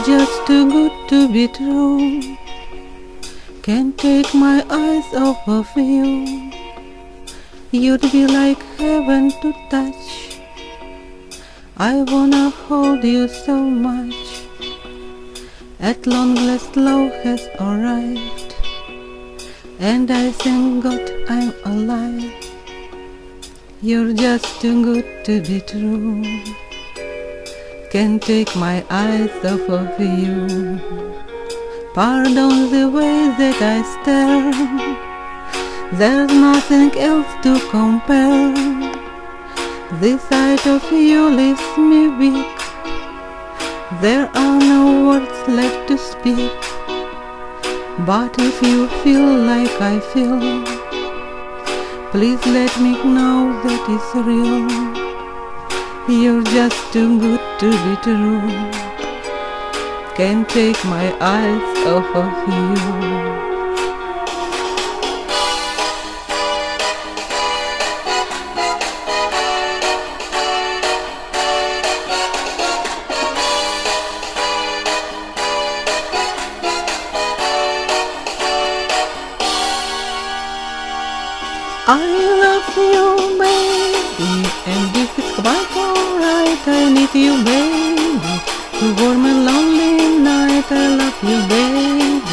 just too good to be true. Can't take my eyes off of you. You'd be like heaven to touch. I wanna hold you so much. At long last love has arrived, and I thank God I'm alive. You're just too good to be true. Can't take my eyes off of you. Pardon the way that I stare. There's nothing else to compare. The sight of you leaves me weak. There are no words left to speak. But if you feel like I feel, please let me know that it's real. You're just too good to be true. Can't take my eyes off of you. I love you, baby, and this is quite alright. I need you, baby, to warm a lonely night. I love you, baby.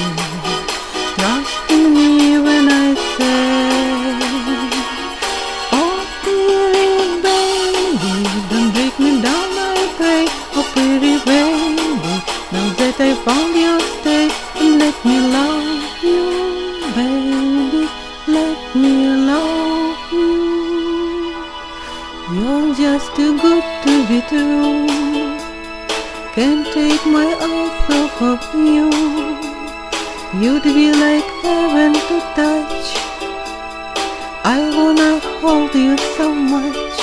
Trust in me when I say, oh, pretty baby, don't break me down, I pray. Oh, pretty baby, now that I found your stay, let me love you, baby. Let me love you. You're just too good to be true. Can't take my eyes off of you. You'd be like heaven to touch. I wanna hold you so much.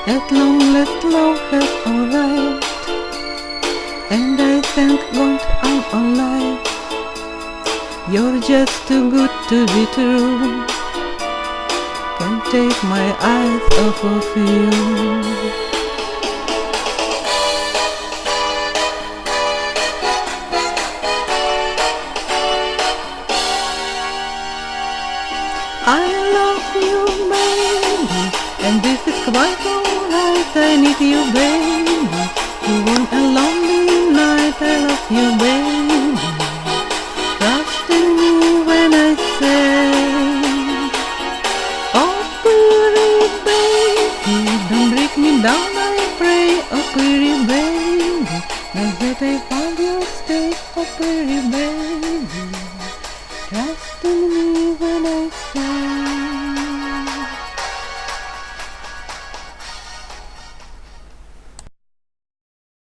At long last love has arrived, and I thank God I'm alive. You're just too good to be true. Can't take my eyes off of you. I love you, baby, and this is quite alright. I need you, baby, to warm a lonely night. I love you, baby. Trust in me when I say, oh, pretty baby, don't break me down, I pray. Oh, pretty baby, now that I found your stay. Oh, pretty baby, trust in me.